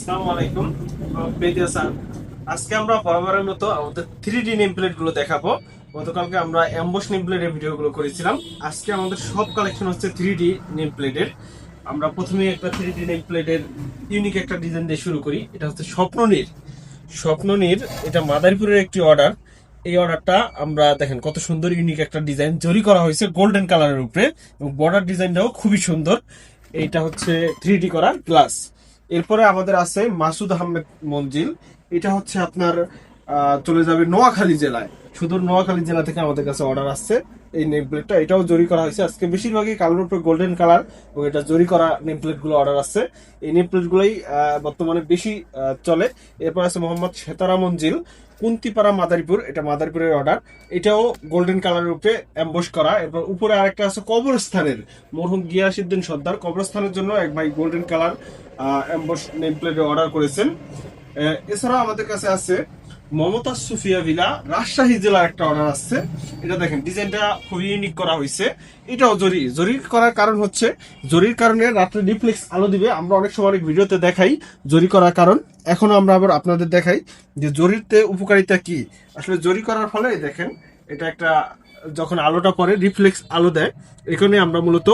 আসসালামু আলাইকুম প্রিয় স্যার। আজকে আমরা বরাবরের মতো আমাদের 3D নেম প্লেট গুলো দেখাবো। গতকালকে আমরা অ্যাম্বস নেম প্লেটের ভিডিওগুলো করেছিলাম। আজকে আমাদের সব কালেকশন হচ্ছে 3D নেম প্লেটের। আমরা প্রথমে একটা 3D নেম প্লেটের ইউনিক একটা ডিজাইন দিয়ে শুরু করি। এটা হচ্ছে স্বপ্ননীর। এটা মাদারীপুরের একটি অর্ডার। এই অর্ডারটা আমরা দেখেন কত সুন্দর ইউনিক একটা ডিজাইন জরি করা হয়েছে গোল্ডেন কালারের উপরে, এবং বর্ডার ডিজাইনটাও খুবই সুন্দর। এইটা হচ্ছে 3D করা গ্লাস। এরপরে আমাদের আছে মাসুদ আহমেদ মঞ্জিল। এটা হচ্ছে আপনার চলে যাবে নোয়াখালী জেলায়। সুদূর নোয়াখালী জেলা থেকে আমাদের কাছে অর্ডার আসছে এই নেম প্লেটটা। এটাও জরি করা হয়েছে। আজকে বেশিরভাগই কালার উপরে গোল্ডেন কালার এবং এটা জরি করা নেম প্লেট গুলো অর্ডার আসছে। এই নেম প্লেট গুলোই বর্তমানে বেশি চলে। এরপর আছে মোহাম্মদ সেতারা মঞ্জিল, কুন্তিপাড়া, মাদারীপুর। এটা মাদারীপুরের অর্ডার। এটাও গোল্ডেন কালারের উপরে অ্যাম্বস করা। এরপর উপরে আরেকটা আছে কবরস্থানের, মরহুম গিয়াসউদ্দিন সর্দার কবরস্থানের জন্য এক ভাই গোল্ডেন কালার অ্যাম্বস নেম প্লেটে অর্ডার করেছেন। এছাড়াও আমাদের কাছে আছে মমতাজ সুফিয়া ভিলা, রাজশাহী জেলার একটা অর্ডার আসছে। এটা দেখেন ডিজাইনটা খুবই ইউনিক করা হয়েছে। এটাও জরি করার কারণ হচ্ছে জরির কারণে রাত্রে রিফ্লেক্স আলো দিবে। আমরা অনেক সময় অনেক ভিডিওতে দেখাই জরি করার কারণ। এখন আমরা আবার আপনাদের দেখাই যে জরিতে উপকারিতা কি। আসলে জরি করার ফলে দেখেন এটা একটা যখন আলোটা পড়ে রিফ্লেক্স আলো দেয়। এখানে আমরা মূলত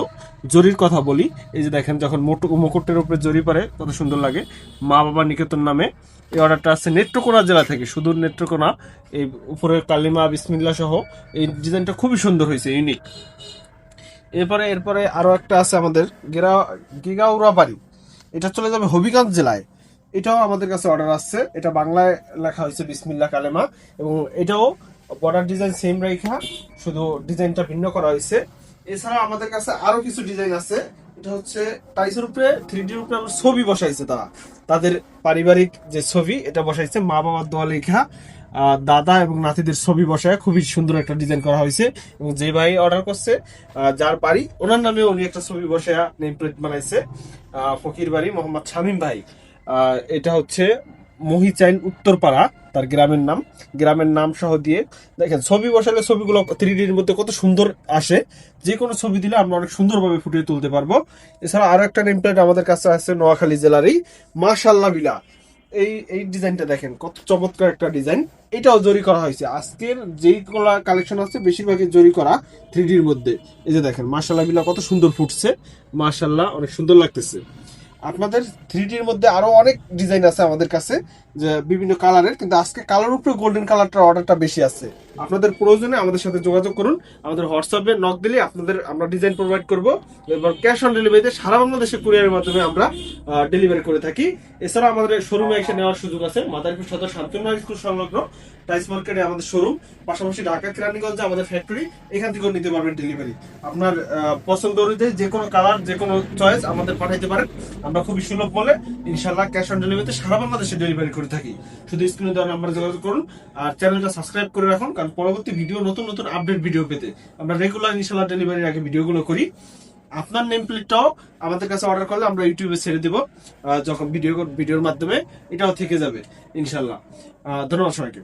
জরির কথা বলি। এই যে দেখেন যখন মুকুটের উপরে জরি পড়ে কত সুন্দর লাগে। মা বাবা নিকেতন নামে এই অর্ডারটা আছে নেত্রকোনা জেলা থেকে, সুদূর নেত্রকোনা। এই উপরে কালিমা বিসমিল্লা সহ এই ডিজাইনটা খুবই সুন্দর হয়েছে, ইউনিক। এরপরে আরো একটা আছে আমাদের গিগাউরা বাড়ি। এটা চলে যাবে হবিগঞ্জ জেলায়। এটাও আমাদের কাছে অর্ডার আসছে। এটা বাংলায় লেখা হয়েছে বিসমিল্লা কালেমা, এবং এটাও বর্ডার ডিজাইন সেম রেখা, শুধু ডিজাইনটা ভিন্ন করা হয়েছে। এছাড়া আমাদের কাছে আরো কিছু ডিজাইন আছে। এটা হচ্ছে টাইসের উপরে 3D উপরে আমার ছবি বসাইছে তারা, তাদের পারিবারিক যে ছবি এটা বসাইছে, মা বাবার দোয়া লেখা, দাদা এবং নাতিদের ছবি বসায় খুবই সুন্দর একটা ডিজাইন করা হয়েছে। এবং যে ভাই অর্ডার করছে যার বাড়ি ওনার নামে উনি একটা ছবি বসায় নেম প্লেট বানাইছে। ফকির বাড়ি মোহাম্মদ শামীম ভাই। এটা হচ্ছে মহিচাইন উত্তরপাড়া তার গ্রামের নাম সহ দিয়ে দেখেন ছবি বসালে ছবিগুলো 3Dর মধ্যে কত সুন্দর আসে। যে কোনো ছবি দিলে আমরা অনেক সুন্দরভাবে ফুটিয়ে তুলতে পারবো। এছাড়া আরো একটা নেম প্লেট আমাদের কাছে আছে নোয়াখালী জেলারই মাশাল্লাহ বিলা। এই ডিজাইনটা দেখেন কত চমৎকার একটা ডিজাইন। এটাও জরি করা হয়েছে। আজকের যেইগুলো কালেকশন আছে বেশিরভাগই জরি করা 3Dর মধ্যে। এই যে দেখেন মাশাল্লাহ বিলা কত সুন্দর ফুটছে, মাশাল্লাহ অনেক সুন্দর লাগতেছে। আপনাদের 3Dর মধ্যে আরো অনেক ডিজাইন আছে আমাদের কাছে, যে বিভিন্ন কালারের, কিন্তু আজকে কালার উপরে গোল্ডেন কালারটার অর্ডারটা বেশি আছে। আপনাদের প্রয়োজনে আমাদের সাথে যোগাযোগ করুন। আমাদের হোয়াটসঅ্যাপে নক দিলে আপনাদের আমরা ডিজাইন প্রোভাইড করব, এবং ক্যাশ অন ডেলিভারিতে সারা বাংলাদেশে কুরিয়ারের মাধ্যমে আমরা ডেলিভারি করে থাকি। এছাড়া আমাদের শোরুমে এসে নেওয়ার সুযোগ আছে। মাদারীপুর সদর শান্তনা স্কুল সংলগ্ন টাইস মার্কেটে আমাদের শোরুম, পাশাপাশি ঢাকা কেরানীগঞ্জে আমাদের ফ্যাক্টরি। এখান থেকেও নিতে পারবেন ডেলিভারি। আপনার পছন্দ অনুযায়ী যে কোনো কালার, যে কোনো চয়েস আমাদের পাঠাইতে পারেন। আমরা খুবই সুলভ বলে ইনশাল্লাহ ক্যাশ অন ডেলিভারিতে সারা বাংলাদেশে ডেলিভারি করে থাকি। শুধু স্ক্রিনে দেওয়া নাম্বারে যোগাযোগ করুন, আর চ্যানেলটা সাবস্ক্রাইব করে রাখুন, কারণ পরবর্তী ভিডিও নতুন নতুন আপডেট ভিডিও পেতে আমরা রেগুলার ইনশাল্লাহ ডেলিভারির আগে ভিডিওগুলো করি। আপনার নেম প্লেটটাও আমাদের কাছে অর্ডার করলে আমরা ইউটিউবে ছেড়ে দিব, যখন ভিডিওর মাধ্যমে এটাও থেকে যাবে ইনশাল্লাহ। ধন্যবাদ সবাইকে।